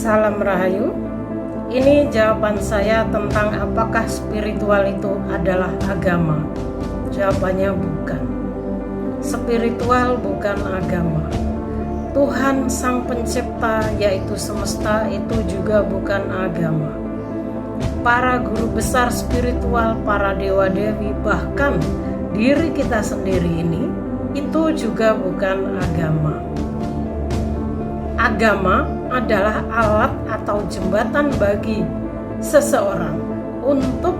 Salam Rahayu. Ini jawaban saya tentang apakah spiritual itu adalah agama. Jawabannya bukan. Spiritual bukan agama. Tuhan Sang Pencipta yaitu semesta itu juga bukan agama. Para guru besar spiritual, para dewa-dewi, bahkan diri kita sendiri ini itu juga bukan agama. Agama adalah alat atau jembatan bagi seseorang untuk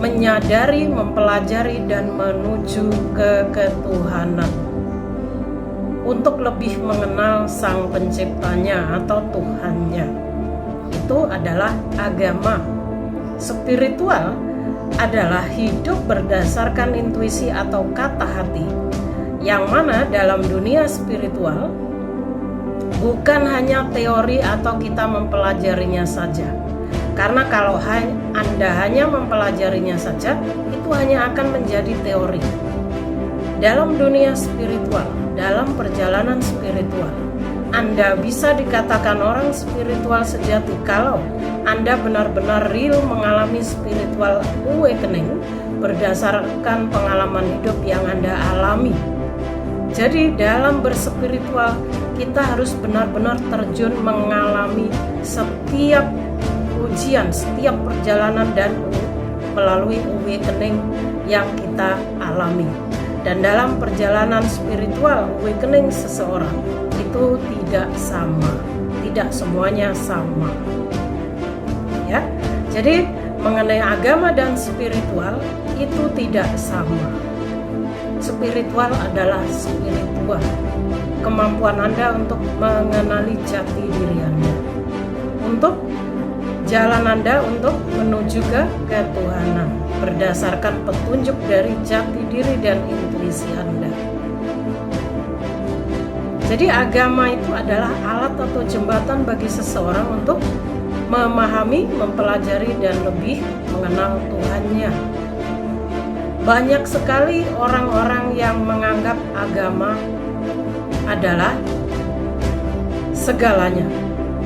menyadari, mempelajari, dan menuju ke ketuhanan, untuk lebih mengenal Sang Penciptanya atau Tuhannya. Itu adalah agama. Spiritual adalah hidup berdasarkan intuisi atau kata hati, yang mana dalam dunia spiritual bukan hanya teori atau kita mempelajarinya saja. Karena kalau Anda hanya mempelajarinya saja, itu hanya akan menjadi teori. Dalam dunia spiritual, dalam perjalanan spiritual, Anda bisa dikatakan orang spiritual sejati kalau Anda benar-benar real mengalami spiritual awakening berdasarkan pengalaman hidup yang Anda alami. Jadi dalam berspiritual kita harus benar-benar terjun mengalami setiap ujian, setiap perjalanan dan melalui awakening yang kita alami. Dan dalam perjalanan spiritual awakening seseorang itu tidak sama, tidak semuanya sama. Ya, jadi mengenai agama dan spiritual itu tidak sama. Spiritual adalah spiritual, kemampuan Anda untuk mengenali jati diri Anda, untuk jalan Anda untuk menuju ke ketuhanan berdasarkan petunjuk dari jati diri dan intuisi Anda. Jadi agama itu adalah alat atau jembatan bagi seseorang untuk memahami, mempelajari, dan lebih mengenal Tuhannya. Banyak sekali orang-orang yang menganggap agama adalah segalanya.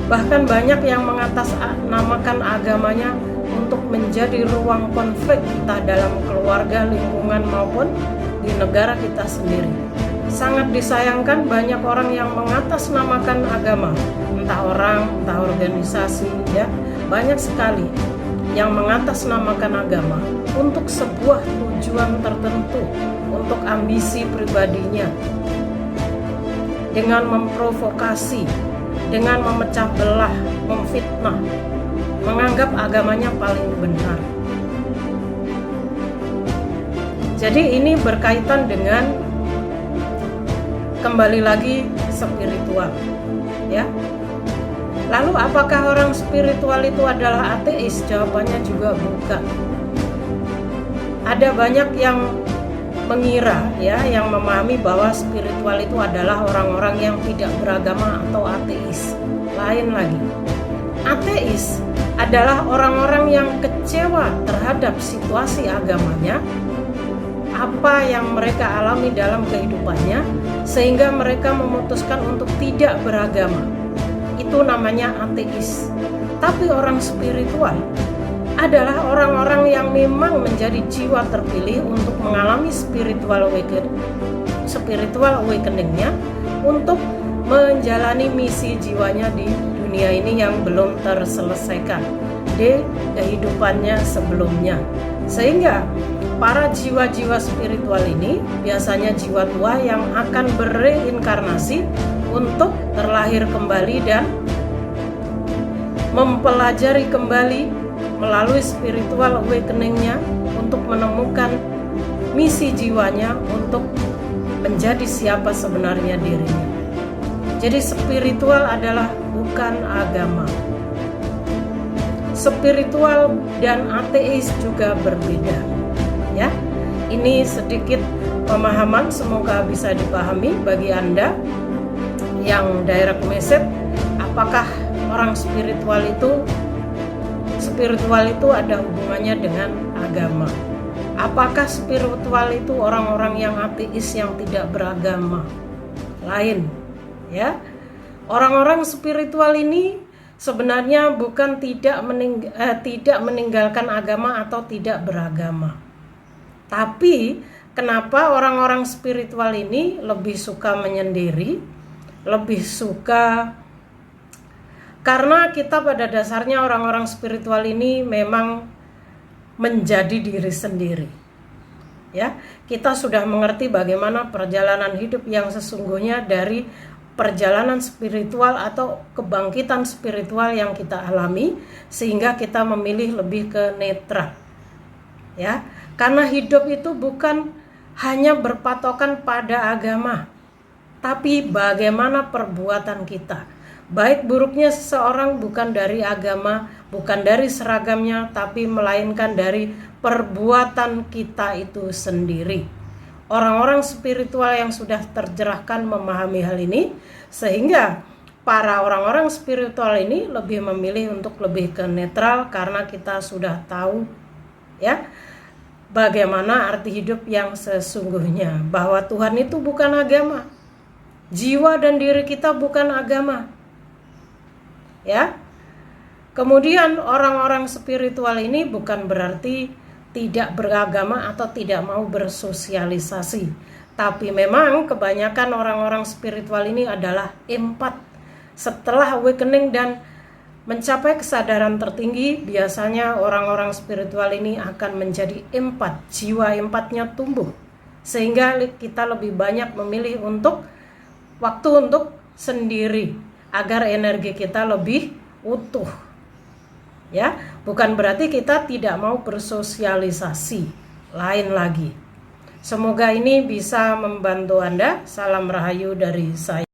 Bahkan banyak yang mengatasnamakan agamanya untuk menjadi ruang konflik entah dalam keluarga, lingkungan maupun di negara kita sendiri. Sangat disayangkan banyak orang yang mengatasnamakan agama, entah orang, entah organisasi, ya. Banyak sekali yang mengatasnamakan agama untuk sebuah tujuan tertentu, untuk ambisi pribadinya, dengan memprovokasi, dengan memecah belah, memfitnah, menganggap agamanya paling benar. Jadi ini berkaitan dengan kembali lagi spiritual, ya. Lalu apakah orang spiritual itu adalah ateis? Jawabannya juga bukan. Ada banyak yang mengira, ya, yang memahami bahwa spiritual itu adalah orang-orang yang tidak beragama atau ateis. Lain lagi. Ateis adalah orang-orang yang kecewa terhadap situasi agamanya, apa yang mereka alami dalam kehidupannya, sehingga mereka memutuskan untuk tidak beragama. Itu namanya ateis. Tapi orang spiritual adalah orang-orang yang memang menjadi jiwa terpilih untuk mengalami spiritual awakeningnya, untuk menjalani misi jiwanya di dunia ini yang belum terselesaikan di kehidupannya sebelumnya. Sehingga para jiwa-jiwa spiritual ini biasanya jiwa tua yang akan bereinkarnasi untuk terlahir kembali dan mempelajari kembali melalui spiritual awakeningnya untuk menemukan misi jiwanya untuk menjadi siapa sebenarnya dirinya. Jadi spiritual adalah bukan agama. Spiritual dan ateis juga berbeda, ya. Ini sedikit pemahaman, semoga bisa dipahami bagi Anda yang direct message. Apakah orang spiritual itu ada hubungannya dengan agama? Apakah spiritual itu orang-orang yang ateis yang tidak beragama? Lain, ya. Orang-orang spiritual ini sebenarnya bukan tidak meninggalkan agama atau tidak beragama. Tapi kenapa orang-orang spiritual ini lebih suka menyendiri, lebih suka, karena kita pada dasarnya orang-orang spiritual ini memang menjadi diri sendiri. Ya, kita sudah mengerti bagaimana perjalanan hidup yang sesungguhnya dari perjalanan spiritual atau kebangkitan spiritual yang kita alami, sehingga kita memilih lebih ke netral. Ya, karena hidup itu bukan hanya berpatokan pada agama, tapi bagaimana perbuatan kita. Baik buruknya seseorang bukan dari agama, bukan dari seragamnya, tapi melainkan dari perbuatan kita itu sendiri. Orang-orang spiritual yang sudah terjerahkan memahami hal ini, sehingga para orang-orang spiritual ini lebih memilih untuk lebih ke netral, karena kita sudah tahu ya bagaimana arti hidup yang sesungguhnya, bahwa Tuhan itu bukan agama, jiwa dan diri kita bukan agama. Ya. Kemudian orang-orang spiritual ini bukan berarti tidak beragama atau tidak mau bersosialisasi, tapi memang kebanyakan orang-orang spiritual ini adalah empat. Setelah awakening dan mencapai kesadaran tertinggi, biasanya orang-orang spiritual ini akan menjadi empat, jiwa empatnya tumbuh, sehingga kita lebih banyak memilih untuk waktu untuk sendiri, agar energi kita lebih utuh. Ya, bukan berarti kita tidak mau bersosialisasi, lain lagi. Semoga ini bisa membantu Anda. Salam rahayu dari saya.